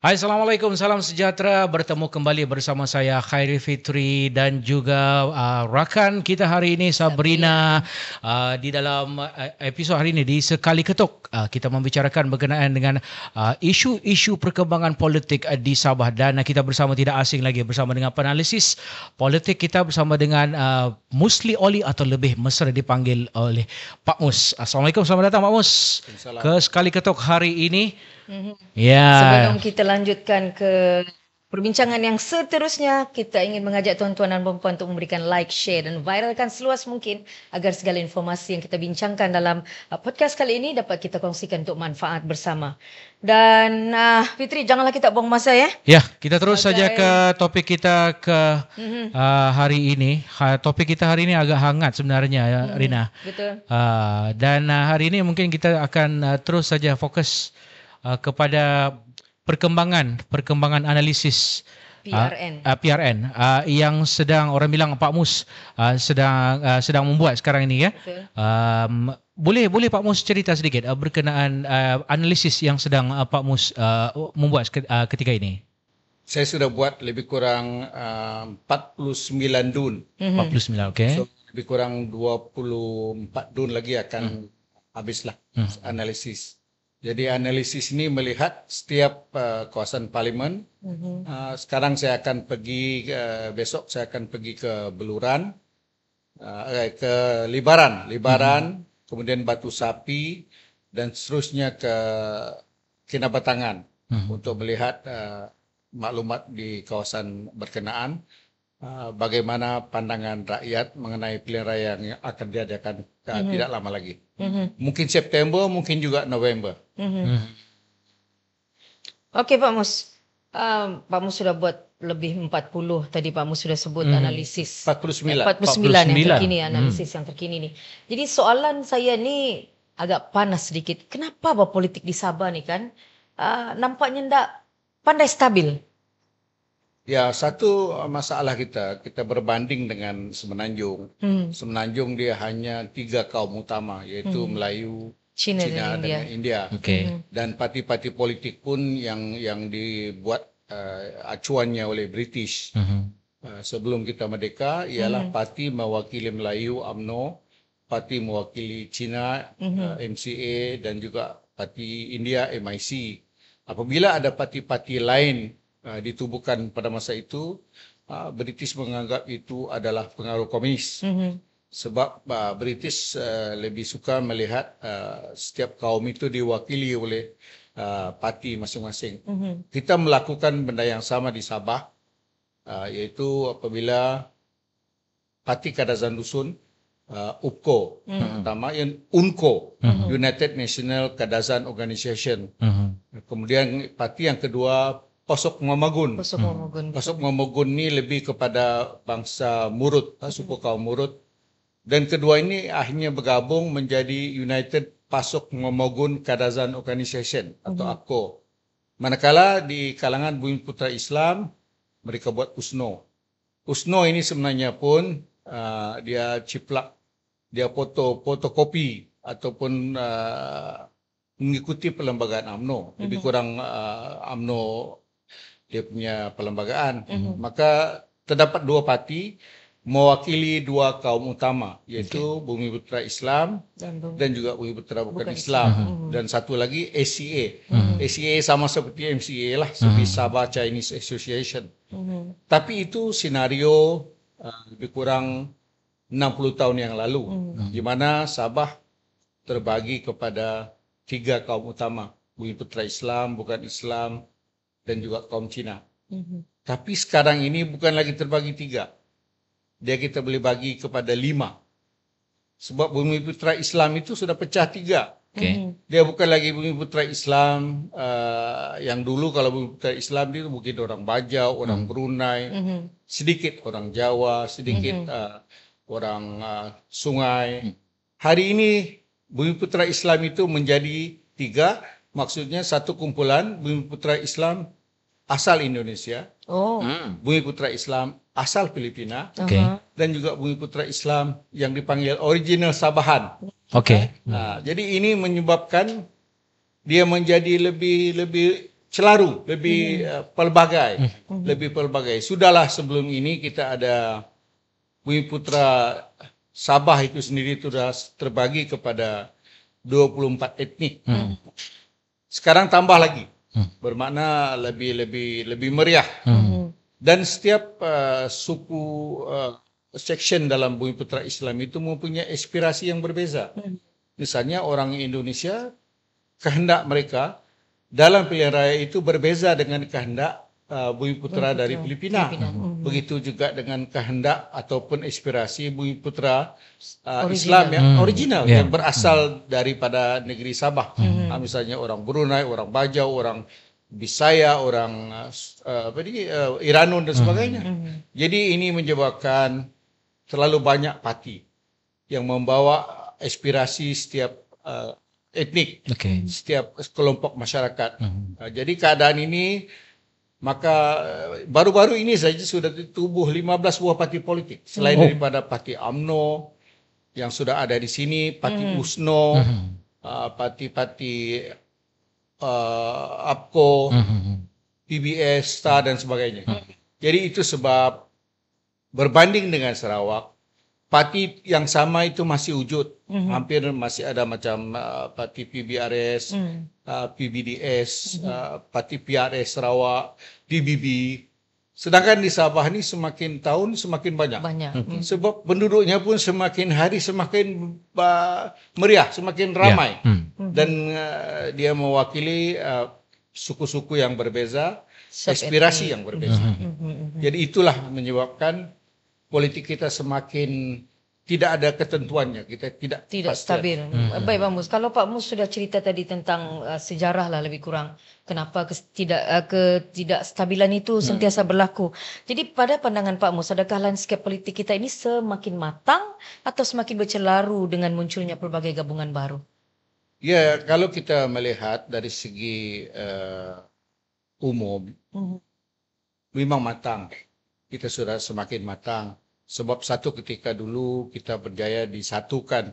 Hai, Assalamualaikum, salam sejahtera. Bertemu kembali bersama saya Khairi Fitri dan juga rakan kita hari ini Sabrina di dalam episod hari ini di Sekali Ketuk. Kita membicarakan berkenaan dengan isu-isu perkembangan politik di Sabah dan kita bersama tidak asing lagi bersama dengan penalisis politik kita bersama dengan Musli Oli atau lebih mesra dipanggil oleh Pak Mus. Assalamualaikum, selamat datang Pak Mus ke Sekali Ketuk hari ini. Ya. Sebelum kita lanjutkan ke perbincangan yang seterusnya, kita ingin mengajak tuan-tuan dan puan-puan untuk memberikan like, share dan viralkan seluas mungkin agar segala informasi yang kita bincangkan dalam podcast kali ini dapat kita kongsikan untuk manfaat bersama. Dan Fitri, janganlah kita buang masa ya. Ya, kita terus saja ke topik kita hari ini. Topik kita hari ini agak hangat sebenarnya, Rina. Betul. Dan hari ini mungkin kita akan terus saja fokus kepada perkembangan analisis PRN yang sedang orang bilang Pak Mus sedang membuat sekarang ini ya. Boleh Pak Mus cerita sedikit berkenaan analisis yang sedang Pak Mus membuat ketika ini? Saya sudah buat lebih kurang 49 dun. 49, okey. So lebih kurang 24 dun lagi akan habislah analisis. Jadi analisis ini melihat setiap kawasan parlimen. Sekarang saya akan pergi, besok saya akan pergi ke Beluran, ke Libaran, kemudian Batu Sapi dan seterusnya ke Kinabatangan untuk melihat maklumat di kawasan berkenaan. Bagaimana pandangan rakyat mengenai pilihan raya yang akan diadakan tidak lama lagi. Mungkin September, mungkin juga November. Okey Pak Mus. Pak Mus sudah buat lebih 40. Tadi Pak Mus sudah sebut analisis 49. 49 yang terkini, analisis yang terkini ni. Jadi soalan saya ni agak panas sedikit. Kenapa berpolitik di Sabah ni kan nampaknya tak pandai stabil? Ya, satu masalah kita berbanding dengan Semenanjung. Semenanjung dia hanya 3 kaum utama, iaitu Melayu, Cina dan India. Okey. Dan parti-parti politik pun yang dibuat acuannya oleh British sebelum kita merdeka ialah parti mewakili Melayu UMNO, parti mewakili Cina MCA dan juga parti India MIC. Apabila ada parti-parti lain ditubuhkan pada masa itu, British menganggap itu adalah pengaruh komunis. Sebab British lebih suka melihat setiap kaum itu diwakili oleh parti masing-masing. Kita melakukan benda yang sama di Sabah, iaitu apabila Parti Kadazan Dusun, UPKO, pertama yang UNCO, United National Kadazan Organisation. Kemudian parti yang kedua Posok Mamagun. Posok Mamagun ni lebih kepada bangsa Murut, suku kaum Murut. Dan kedua ini akhirnya bergabung menjadi United Pasok Mamagun Kadazan Organisation atau APCO. Manakala di kalangan Bumi Putra Islam, mereka buat USNO. USNO ini sebenarnya pun dia ciplak, dia fotokopi ataupun mengikuti perlembagaan UMNO. Lebih kurang UMNO dia punya perlembagaan. Maka terdapat 2 parti mewakili 2 kaum utama, iaitu Bumi Putra Islam dan juga Bumi Putra bukan Islam. Dan satu lagi ACA. ACA sama seperti MCA lah, seperti Sabah Chinese Association. Tapi itu senario lebih kurang 60 tahun yang lalu, di mana Sabah terbagi kepada 3 kaum utama, Bumi Putra Islam, bukan Islam, dan juga kaum Cina. Tapi sekarang ini bukan lagi terbagi 3. Dia kita boleh bagi kepada 5. Sebab Bumi Putra Islam itu sudah pecah 3. Dia bukan lagi Bumi Putra Islam yang dulu. Kalau Bumi Putra Islam itu mungkin orang Bajau, orang Brunei, sedikit orang Jawa, sedikit orang Sungai. Hari ini Bumi Putra Islam itu menjadi 3. Maksudnya satu kumpulan Bumi Putra Islam asal Indonesia, Bumi Putra Islam asal Filipina, dan juga Bumi Putra Islam yang dipanggil original Sabahan. Okey. Jadi ini menyebabkan dia menjadi lebih celaru, lebih pelbagai, lebih pelbagai. Sudahlah sebelum ini kita ada Bumiputra Sabah itu sendiri sudah terbagi kepada 24 etnik. Sekarang tambah lagi, bermakna lebih meriah. Dan setiap suku section dalam Bumiputra Islam itu mempunyai aspirasi yang berbeza. Misalnya orang Indonesia, kehendak mereka dalam pilihan raya itu berbeza dengan kehendak Bumiputra dari Filipina. Begitu juga dengan kehendak ataupun aspirasi Bumiputra Islam yang original, yang berasal daripada negeri Sabah. Misalnya orang Brunei, orang Bajau, orang Bisaya, orang Iranun dan sebagainya. Jadi ini menyebabkan terlalu banyak parti yang membawa aspirasi setiap etnik, setiap kelompok masyarakat. Jadi keadaan ini, maka baru-baru ini saja sudah ditubuh 15 buah parti politik. Selain daripada parti UMNO yang sudah ada di sini, parti USNO, parti-parti APCO, PBS, STAR dan sebagainya. Jadi itu sebab berbanding dengan Sarawak, parti yang sama itu masih wujud. Hampir masih ada macam parti PBRS, PBDS, parti PRS Sarawak, PBB. Sedangkan di Sabah ni semakin tahun semakin banyak. Sebab penduduknya pun semakin hari semakin meriah, semakin ramai. Dan dia mewakili suku-suku yang berbeza, aspirasi yang berbeza. Jadi itulah menyebabkan politik kita semakin tidak ada ketentuannya, kita tidak stabil. Baik Pak Mus, kalau Pak Mus sudah cerita tadi tentang sejarah lah lebih kurang kenapa ketidakstabilan itu sentiasa berlaku. Jadi pada pandangan Pak Mus, adakah landscape politik kita ini semakin matang atau semakin bercelaru dengan munculnya pelbagai gabungan baru? Ya, kalau kita melihat dari segi umum, memang matang. Kita sudah semakin matang. Sebab satu ketika dulu kita berjaya disatukan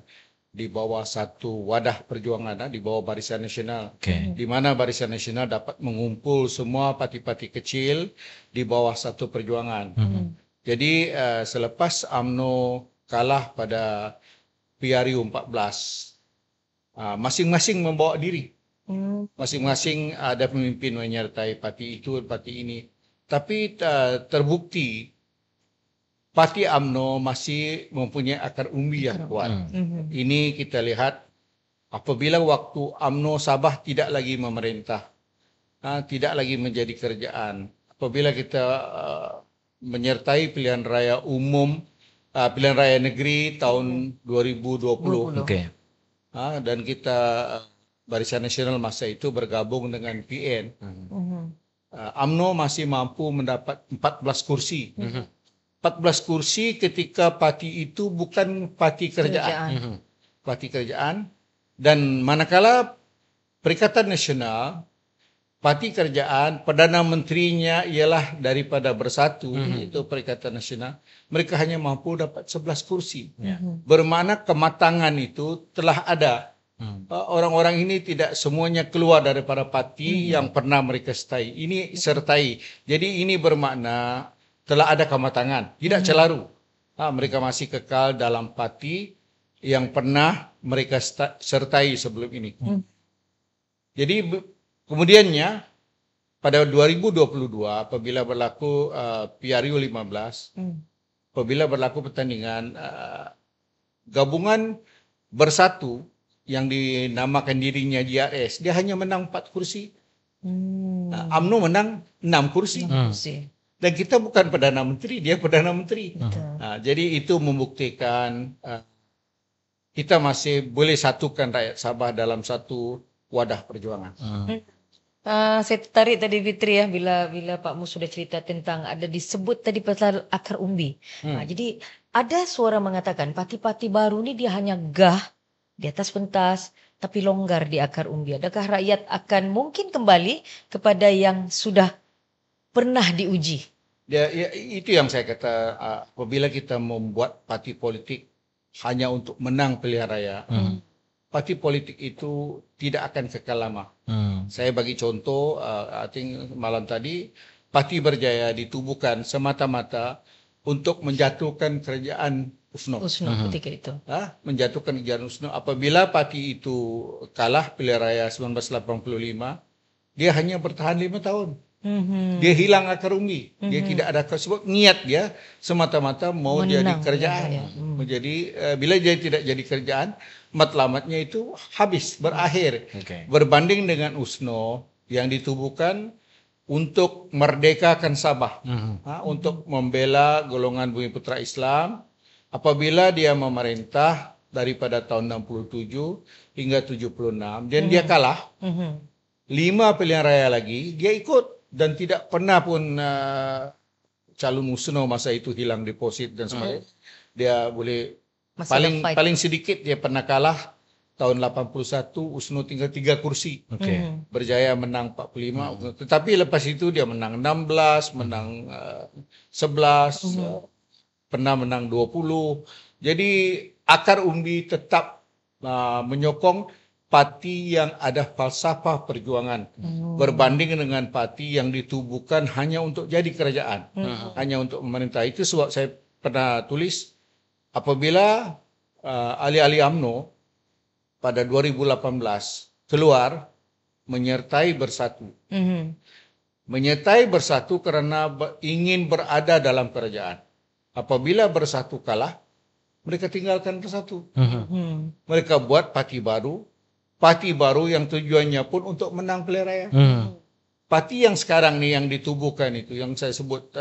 di bawah satu wadah perjuangan, di bawah Barisan Nasional. Di mana Barisan Nasional dapat mengumpul semua parti-parti kecil di bawah satu perjuangan. Jadi selepas UMNO kalah pada PRU 14, masing-masing membawa diri. Masing-masing ada pemimpin menyertai parti itu, parti ini. Tapi terbukti parti UMNO masih mempunyai akar umbi yang kuat. Ini kita lihat apabila waktu UMNO Sabah tidak lagi memerintah, tidak lagi menjadi kerajaan. Apabila kita menyertai pilihan raya umum, pilihan raya negeri tahun 2020, dan kita Barisan Nasional masa itu bergabung dengan PN, UMNO masih mampu mendapat 14 kursi. 14 kursi ketika parti itu bukan parti kerajaan. Parti kerajaan. Dan manakala Perikatan Nasional, parti kerajaan, Perdana Menterinya ialah daripada Bersatu, iaitu Perikatan Nasional, mereka hanya mampu dapat 11 kursi. Bermakna kematangan itu telah ada. Orang-orang ini tidak semuanya keluar daripada parti yang pernah mereka sertai. Jadi ini bermakna telah ada kematangan, tidak celaru. Mereka masih kekal dalam parti yang pernah mereka sertai sebelum ini. Jadi kemudiannya pada 2022 apabila berlaku PRU 15, apabila berlaku pertandingan gabungan Bersatu yang dinamakan dirinya GRS, dia hanya menang 4 kursi. UMNO menang 6 kursi. Dan kita bukan Perdana Menteri, dia Perdana Menteri. Jadi itu membuktikan kita masih boleh satukan rakyat Sabah dalam satu wadah perjuangan. Saya tertarik tadi Fitri ya bila Pak Mus sudah cerita tentang ada disebut tadi pasal akar umbi. Jadi ada suara mengatakan parti-parti baru ni dia hanya gah di atas pentas tapi longgar di akar umbi. Adakah rakyat akan mungkin kembali kepada yang sudah pernah diuji? Ya, itu yang saya kata, apabila kita membuat parti politik hanya untuk menang pilihan raya, parti politik itu tidak akan kekal lama. Saya bagi contoh, I think malam tadi, Parti Berjaya ditubuhkan semata-mata untuk menjatuhkan kerajaan USNO. USNO ketika itu. Menjatuhkan kerajaan USNO. Apabila parti itu kalah pilihan raya 1985, dia hanya bertahan 5 tahun. Dia hilang akar umbi. Dia tidak ada sebab niat dia semata-mata mau jadi kerajaan. Jadi bila dia tidak jadi kerajaan, matlamatnya itu habis, berakhir. Berbanding dengan USNO yang ditubuhkan untuk merdekakan Sabah, untuk membela golongan Bumi Putra Islam apabila dia memerintah daripada tahun 67 hingga 76 dan dia kalah. 5 pilihan raya lagi dia ikut dan tidak pernah pun calon USNO masa itu hilang deposit dan sebagainya. Dia boleh paling sedikit dia pernah kalah tahun 81 USNO tinggal 3 kursi. Berjaya menang 45. Tetapi lepas itu dia menang 16, menang 11, pernah menang 20. Jadi akar umbi tetap menyokong parti yang ada falsafah perjuangan berbanding dengan parti yang ditubuhkan hanya untuk jadi kerajaan, hanya untuk memerintah. Itu sebab saya pernah tulis apabila ahli-ahli UMNO pada 2018 keluar menyertai bersatu. Menyertai bersatu karena ingin berada dalam kerajaan. Apabila bersatu kalah, mereka tinggalkan bersatu. Mereka buat parti baru yang tujuannya pun untuk menang pilihan raya. Parti yang sekarang ni yang ditubuhkan itu, yang saya sebut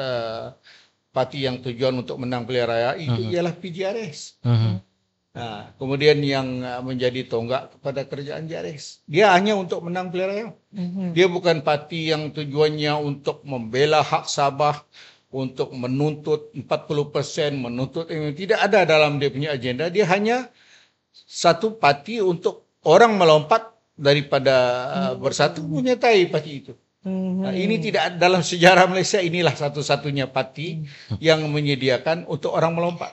parti yang tujuan untuk menang pilihan raya itu ialah PGRS. Kemudian yang menjadi tonggak kepada kerajaan JRS. Dia hanya untuk menang pilihan raya. Dia bukan parti yang tujuannya untuk membela hak Sabah, untuk menuntut 40%, menuntut tidak ada dalam dia punya agenda. Dia hanya satu parti untuk orang melompat daripada bersatu menyertai parti itu. Ini tidak dalam sejarah Malaysia, inilah satu-satunya parti yang menyediakan untuk orang melompat.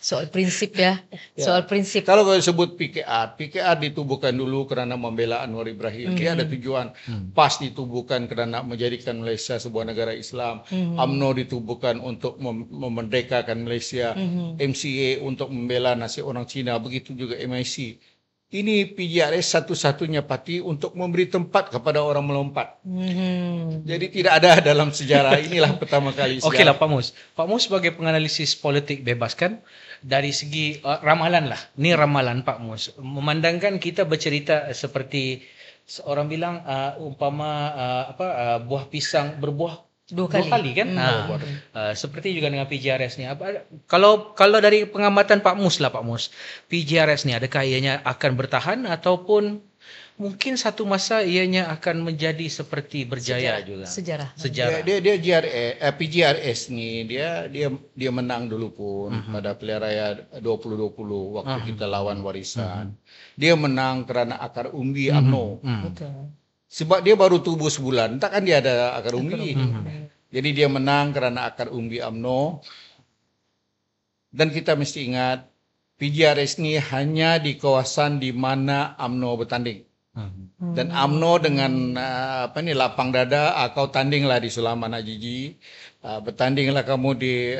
Soal prinsip ya. Soal prinsip. Kalau sebut PKR ditubuhkan dulu kerana membela Anwar Ibrahim. Dia ada tujuan. PAS ditubuhkan kerana menjadikan Malaysia sebuah negara Islam. UMNO ditubuhkan untuk memerdekakan Malaysia. MCA untuk membela nasib orang Cina. Begitu juga MIC. Ini PGRS satu-satunya parti untuk memberi tempat kepada orang melompat. Jadi tidak ada dalam sejarah. Inilah pertama kali. Okeylah Pak Mus. Pak Mus sebagai penganalisis politik bebas kan, dari segi ramalan lah. Ini ramalan Pak Mus. Memandangkan kita bercerita seperti seorang bilang umpama buah pisang berbuah dua kali kan. Seperti juga dengan PGRS ni. Kalau dari pengamatan Pak Mus lah Pak Mus, PGRS ni adakah ianya akan bertahan ataupun mungkin satu masa ianya akan menjadi seperti berjaya juga. Sejarah. Dia PGRS ni dia menang dulu pun pada pilihan raya 2020 waktu kita lawan Warisan. Dia menang kerana akar umbi UMNO. Betul. Sebab dia baru tubuh sebulan, takkan dia ada akar umbi. Jadi dia menang kerana akar umbi UMNO. Dan kita mesti ingat PGRS ni hanya di kawasan di mana UMNO bertanding. Dan UMNO dengan lapang dada, kau tandinglah di Sulaiman Ajiji, bertandinglah kamu di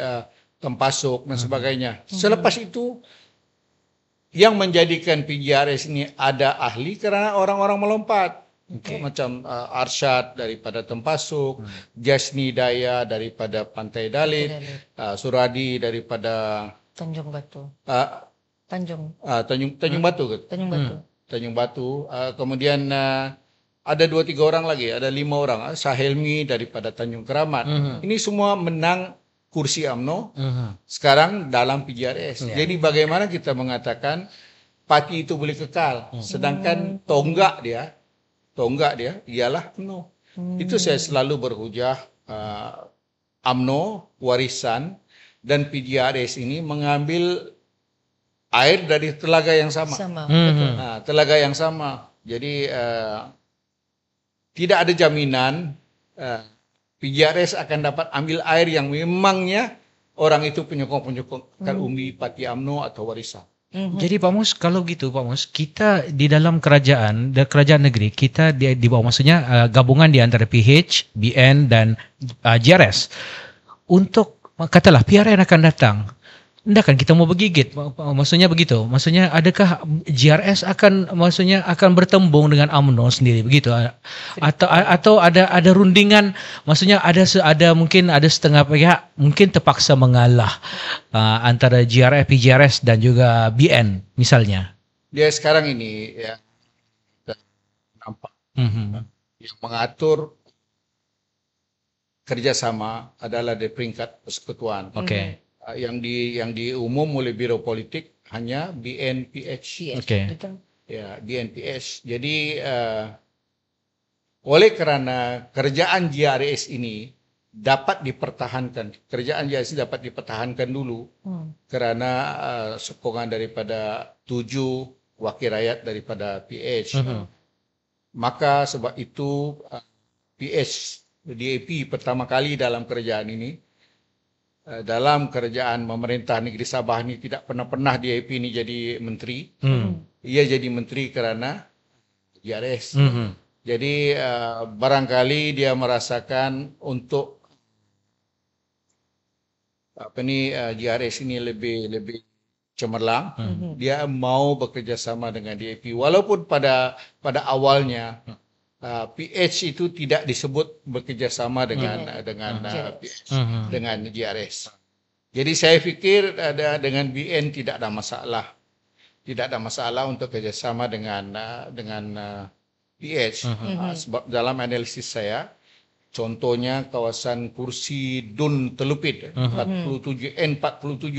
Tempasuk dan sebagainya. Selepas itu yang menjadikan PGRS ini ada ahli kerana orang-orang melompat. Macam Arsyad daripada Tempasuk, Jasni Daya daripada Pantai Dalit, Suradi daripada Tanjung Batu. Tanjung Batu ke? Tanjung Batu. Kemudian ada 2-3 orang lagi, ada 5 orang. Sahelmi daripada Tanjung Keramat. Ini semua menang kursi UMNO sekarang dalam PGRS. Jadi bagaimana kita mengatakan parti itu boleh kekal, sedangkan tonggak dia ialah UMNO. Itu saya selalu berhujah. UMNO, Warisan dan PGRS ini mengambil air dari telaga yang sama. Telaga yang sama. Jadi tidak ada jaminan PGRS akan dapat ambil air yang memangnya orang itu penyokong-penyokong umbi parti UMNO atau Warisan. Jadi Pak Mus, kalau gitu Pak Mus, kita di dalam kerajaan negeri, kita di bawah, maksudnya gabungan di antara PH, BN dan GRS. Untuk katalah PRN akan datang, kan kita mau bergigit, maksudnya begitu. Maksudnya adakah GRS akan bertembung dengan UMNO sendiri begitu, atau ada rundingan, maksudnya mungkin ada setengah pihak mungkin terpaksa mengalah antara PGRS dan juga BN misalnya. Dia sekarang ini ya nampak yang mengatur kerjasama adalah di peringkat persekutuan. Oke. Yang diumum oleh Biro Politik hanya BNPH. Oke. Ya, BNPH. Jadi oleh kerana kerjaan GRS ini dapat dipertahankan, kerjaan GRS dapat dipertahankan dulu kerana sokongan daripada 7 wakil rakyat daripada PH. Maka sebab itu PH DAP pertama kali dalam kerajaan ini, dalam kerajaan memerintah negeri Sabah ni tidak pernah DAP ni jadi menteri. Ia jadi menteri kerana GRS. Jadi barangkali dia merasakan untuk GRS ini lebih cemerlang. Dia mau bekerjasama dengan DAP walaupun pada awalnya PH itu tidak disebut bekerjasama dengan GRS. Jadi saya fikir dengan BN tidak ada masalah. Tidak ada masalah untuk kerjasama dengan PH. Sebab dalam analisis saya, contohnya kawasan kursi Dun Telupit 47 N47.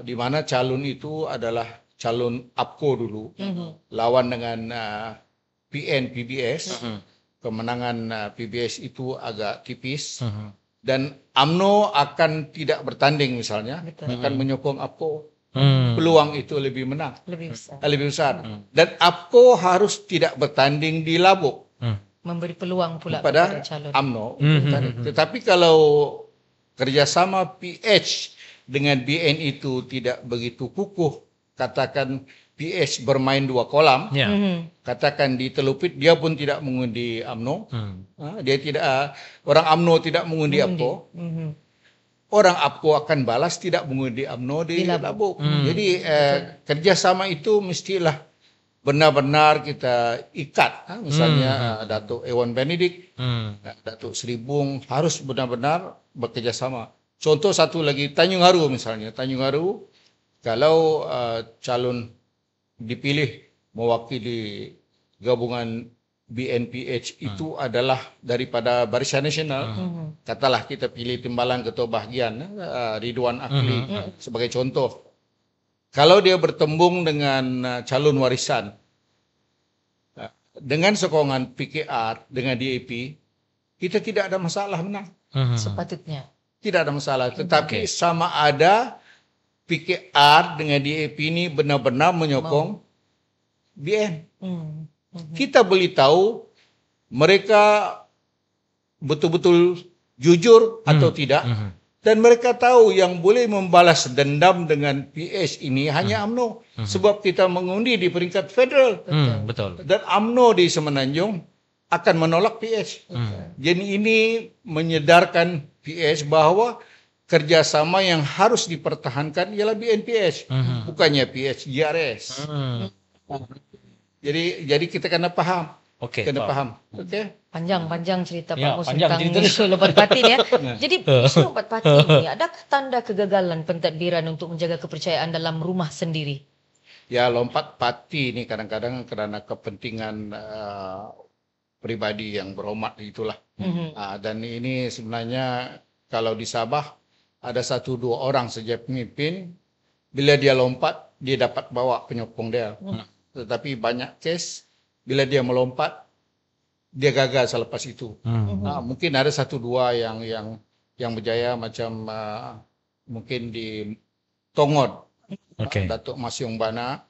Di mana calon itu adalah calon APCO dulu, lawan dengan PBS. Kemenangan PBS itu agak tipis. Dan UMNO akan tidak bertanding misalnya. Akan menyokong APCO. Peluang itu lebih besar. Dan APCO harus tidak bertanding di Labuk. Memberi peluang pula kepada calon UMNO. Tetapi kalau kerjasama PH dengan BN itu tidak begitu kukuh, katakan PH bermain 2 kolam, katakan di Telupit dia pun tidak mengundi UMNO, dia tidak, orang UMNO tidak mengundi APCO, orang APCO akan balas tidak mengundi UMNO di Labuk. Jadi kerjasama itu mestilah benar-benar kita ikat. Misalnya Datuk Ewan Benedict, Datuk Seri Bung harus benar-benar bekerjasama. Contoh satu lagi, Tanjung Haru misalnya. Tanjung Haru, kalau calon dipilih mewakili gabungan BNPH itu adalah daripada Barisan Nasional, katalah kita pilih timbalan ketua bahagian Ridwan Akli sebagai contoh. Kalau dia bertembung dengan calon warisan dengan sokongan PKR dengan DAP, kita tidak ada masalah menang. Sepatutnya tidak ada masalah. Tetapi sama ada PKR dengan DAP ini benar-benar menyokong BN. Kita boleh tahu mereka betul-betul jujur atau tidak. Dan mereka tahu yang boleh membalas dendam dengan PH ini hanya UMNO. Sebab kita mengundi di peringkat federal. Betul. Dan UMNO di Semenanjung akan menolak PH. Jadi ini menyedarkan PH bahawa kerjasama yang harus dipertahankan ialah BNPH, bukannya PH GRS. Jadi kita kena faham. Kena faham. Panjang cerita Pak Mus tentang isu lompat parti ya. Jadi isu lompat parti ini adakah tanda kegagalan pentadbiran untuk menjaga kepercayaan dalam rumah sendiri? Ya, lompat parti ini kadang-kadang kerana kepentingan pribadi yang berhormat itulah. Dan ini sebenarnya kalau di Sabah ada 1-2 orang saja pemimpin, bila dia lompat dia dapat bawa penyokong dia. Tetapi banyak kes bila dia melompat dia gagal selepas itu. Mungkin ada 1-2 yang berjaya, macam mungkin di Tongod, Datuk Masyong Bana,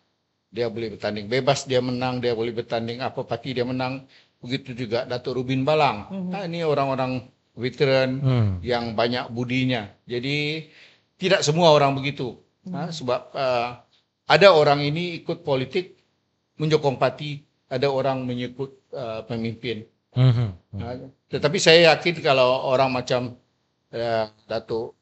dia boleh bertanding bebas, dia menang, dia boleh bertanding apa parti dia menang. Begitu juga Datuk Rubin Balang. Ini orang-orang veteran yang banyak budinya. Jadi tidak semua orang begitu. Sebab ada orang ini ikut politik menyokong parti, ada orang menyebut pemimpin. Tetapi saya yakin kalau orang macam Datuk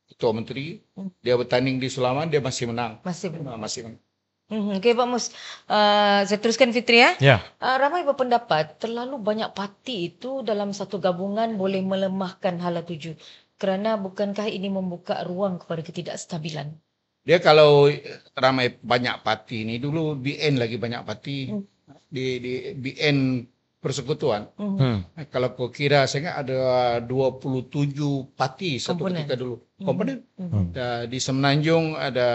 Ketua Menteri, dia bertanding di Sulaman, dia masih menang. Masih benar. Masih menang. Okey Pak Mus, saya teruskan Fitri ya. Ya. Ramai berpendapat terlalu banyak parti itu dalam satu gabungan boleh melemahkan hala tuju. Kerana bukankah ini membuka ruang kepada ketidakstabilan? Dia kalau ramai banyak parti ni, dulu BN lagi banyak parti. Di BN Persekutuan. Kalau kau kira, saya ingat ada 27 parti satu Komponen. ketika dulu. Komponen. Di Semenanjung ada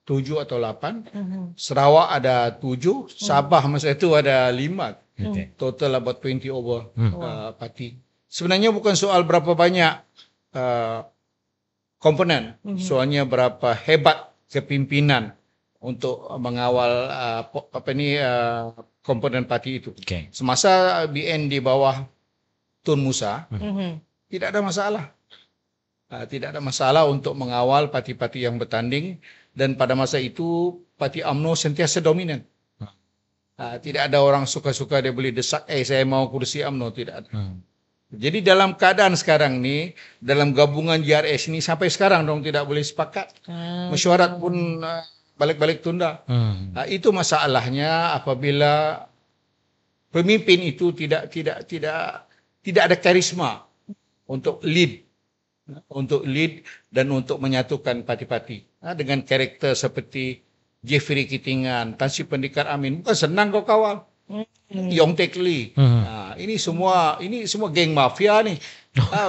7 atau 8. Sarawak ada 7. Sabah masa itu ada 5. Total about 20 over parti. Sebenarnya bukan soal berapa banyak komponen. Soalnya berapa hebat kepimpinan untuk mengawal komponen parti itu. Semasa BN di bawah Tun Musa, tidak ada masalah. Tidak ada masalah untuk mengawal parti-parti yang bertanding, dan pada masa itu parti UMNO sentiasa dominan. Tidak ada orang suka-suka dia boleh desak, saya mau kursi UMNO, tidak ada. Jadi dalam keadaan sekarang ni, dalam gabungan JRS ni sampai sekarang dong tidak boleh sepakat. Mesyuarat pun balik-balik tunda. Itu masalahnya apabila pemimpin itu tidak ada karisma untuk lead dan untuk menyatukan parti-parti. Dengan karakter seperti Jeffrey Kitingan, Tan Sri Pendekar Amin, bukan senang kau kawal. Yong Tek Lee. Ini semua geng mafia ni.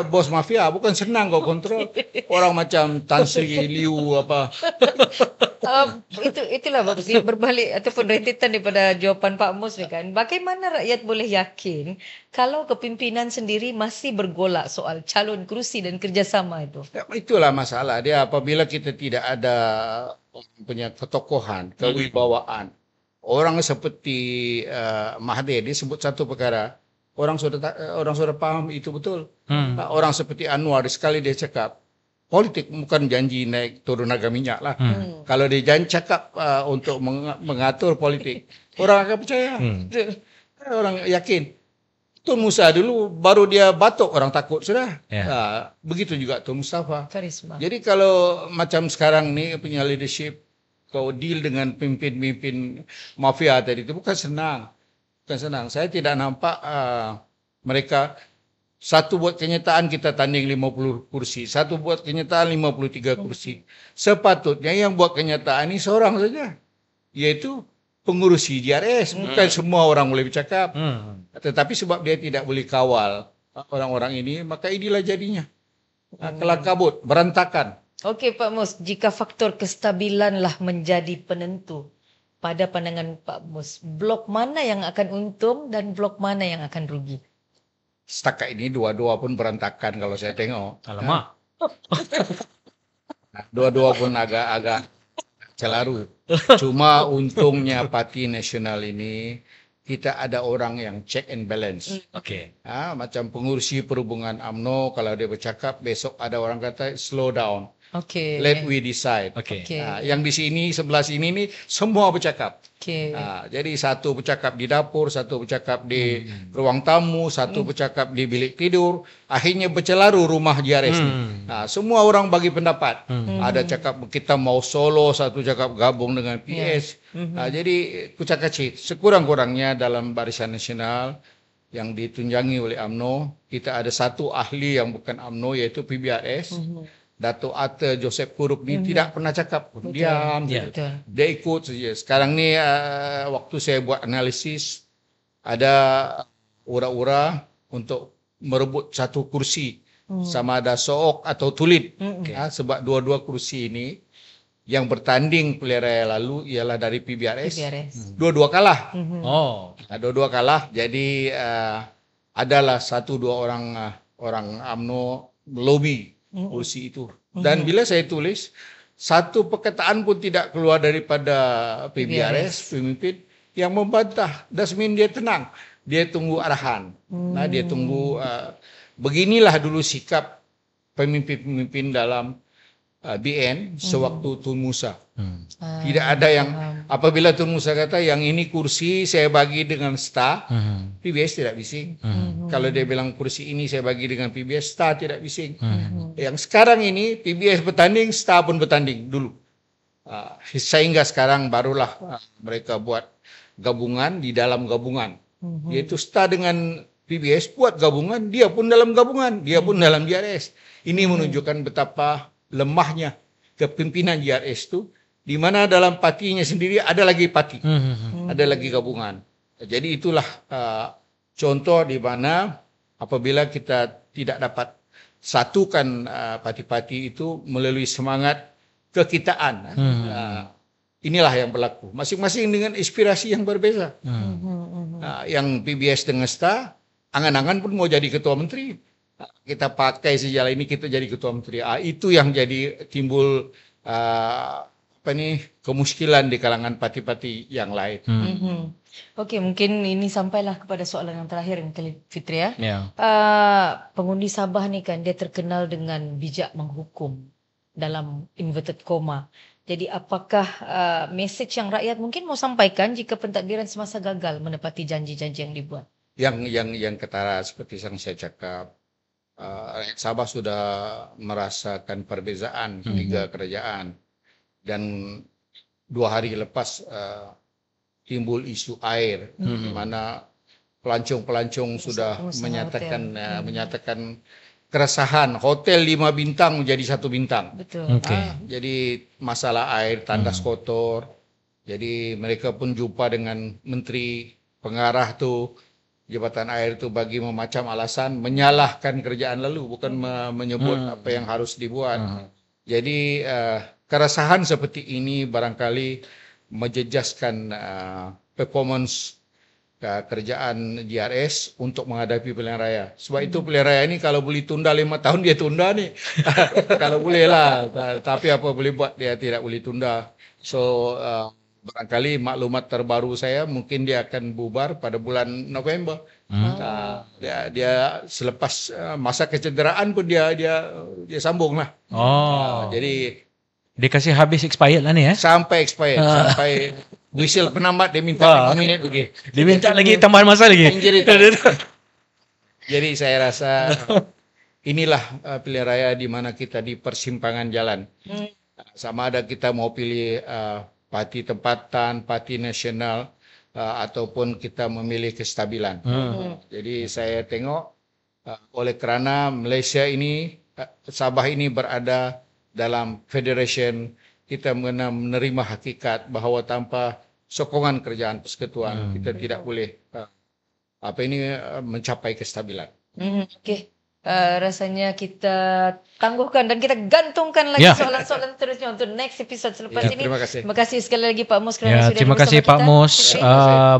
Bos mafia, bukan senang kau kontrol. Orang macam Tan Sri Liu apa. Itulah maksudnya berbalik ataupun rentetan daripada jawapan Pak Mus ni kan. Bagaimana rakyat boleh yakin kalau kepimpinan sendiri masih bergolak soal calon kerusi dan kerjasama itu? Itulah masalah dia apabila kita tidak ada punya ketokohan, kewibawaan. Orang seperti Mahathir, dia sebut satu perkara, orang sudah paham itu betul. Orang seperti Anwar, sekali dia cakap, politik bukan janji naik turun harga minyak lah. Kalau dia janji cakap untuk mengatur politik, orang akan percaya. Orang yakin. Tun Musa dulu baru dia batuk orang takut sudah. Begitu juga Tun Mustafa. Karisma. Jadi kalau macam sekarang ni punya leadership, kau deal dengan pemimpin mafia tadi itu bukan senang. Bukan senang. Saya tidak nampak mereka satu buat kenyataan kita tanding 50 kursi, satu buat kenyataan 53 kursi. Sepatutnya yang buat kenyataan ini seorang saja, yaitu pengurus JRS. Bukan semua orang boleh bercakap. Tetapi sebab dia tidak boleh kawal orang-orang ini, maka inilah jadinya. Kelakabut, berantakan. Okey Pak Mus, jika faktor kestabilanlah menjadi penentu pada pandangan Pak Mus, blok mana yang akan untung dan blok mana yang akan rugi? Setakat ini dua-dua pun berantakan kalau saya tengok. Alamak. Dua-dua pun agak celaru. Cuma untungnya Parti Nasional ini kita ada orang yang check and balance. Macam pengurusi perhubungan UMNO, kalau dia bercakap, besok ada orang kata slow down. Let we decide. Yang di sini, sebelah sini ni semua bercakap. Jadi satu bercakap di dapur, satu bercakap di ruang tamu, satu bercakap di bilik tidur. Akhirnya bercelaru rumah JRS ni. Semua orang bagi pendapat. Ada cakap kita mau solo, satu cakap gabung dengan PS. Jadi kucak-kacir. Sekurang-kurangnya dalam Barisan Nasional yang ditunjangi oleh UMNO, kita ada satu ahli yang bukan UMNO, iaitu PBRS. Datuk Arthur Joseph Kurup ni tidak pernah cakap, diam saja. Dia ikut saja. Sekarang ni waktu saya buat analisis, ada ura-ura untuk merebut satu kursi, sama ada Sook atau Tulid. Sebab dua-dua kursi ini yang bertanding pilihan raya lalu ialah dari PBRS. Dua-dua kalah. Dua-dua kalah. Jadi adalah satu dua orang UMNO lobby kursi itu. Dan bila saya tulis, satu perkataan pun tidak keluar daripada PBRS, pemimpin yang membantah. Dasmin dia tenang. Dia tunggu arahan. Dia tunggu, beginilah dulu sikap pemimpin-pemimpin dalam BN sewaktu Tun Musa. Ah, Tidak ada yang faham. apabila Tun Musa kata yang ini kursi saya bagi dengan STA, PBS tidak bising. Kalau dia bilang kursi ini saya bagi dengan PBS, STA tidak bising. Yang sekarang ini PBS bertanding, STA pun bertanding dulu. Sehingga sekarang barulah mereka buat gabungan di dalam gabungan. Yaitu STA dengan PBS buat gabungan, dia pun dalam gabungan, dia pun dalam JRS. Ini menunjukkan betapa lemahnya kepimpinan JRS itu, di mana dalam partinya sendiri ada lagi parti, ada lagi gabungan. Jadi itulah contoh di mana apabila kita tidak dapat satukan parti-parti itu melalui semangat kekitaan, inilah yang berlaku. Masing-masing dengan inspirasi yang berbeza. Yang PBS dengan STA, angan-angan pun mau jadi ketua menteri. Kita pakai sejarah ini, kita jadi ketua menteri. Itu yang jadi timbul kemuskilan di kalangan parti-parti yang lain. Okey, mungkin ini sampailah kepada soalan yang terakhir, Fitri ya. Pengundi Sabah ni kan dia terkenal dengan bijak menghukum dalam inverted comma. Jadi apakah mesej yang rakyat mungkin mau sampaikan jika pentadbiran semasa gagal menepati janji-janji yang dibuat? Yang ketara seperti yang saya cakap, rakyat Sabah sudah merasakan perbezaan tiga kerajaan, dan 2 hari lepas timbul isu air, di mana pelancong-pelancong sudah menyatakan keresahan hotel 5 bintang menjadi 1 bintang. Betul. Jadi masalah air, tandas kotor. Jadi mereka pun jumpa dengan menteri pengarah tu Jabatan Air itu bagi memacam alasan, menyalahkan kerajaan lalu, bukan menyebut apa yang harus dibuat. Jadi keresahan seperti ini barangkali menjejaskan performance kerajaan JRS untuk menghadapi pilihan raya. Sebab itu pilihan raya ini kalau boleh tunda 5 tahun, dia tunda nih. Kalau boleh lah. Tapi apa boleh buat, dia tidak boleh tunda. So barangkali maklumat terbaru saya mungkin dia akan bubar pada bulan November. Dia selepas masa kecederaan pun dia sambung lah. Jadi dia kasih habis expired lah ni sampai expired, sampai whistle penambat dia minta 5 minit lagi. Dia minta lagi tambahan masa lagi. Jadi saya rasa inilah pilihan raya di mana kita di persimpangan jalan. Sama ada kita mau pilih parti tempatan, parti nasional, ataupun kita memilih kestabilan. Jadi saya tengok oleh kerana Malaysia ini, Sabah ini berada dalam federation, kita menerima hakikat bahawa tanpa sokongan kerajaan persekutuan kita tidak boleh mencapai kestabilan. Okey. Rasanya kita tangguhkan dan kita gantungkan lagi soalan-soalan seterusnya untuk next episode selepas ini. Terima kasih. Terima kasih sekali lagi Pak Mus kerana sudah terima kasih Pak Mus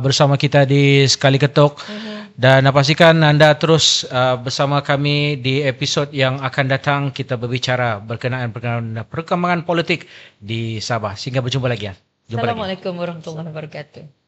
bersama kita di Sekali Ketuk. Dan pastikan anda terus bersama kami di episod yang akan datang. Kita berbicara berkenaan perkembangan politik di Sabah. Sehingga berjumpa lagi. Assalamualaikum warahmatullahi wabarakatuh.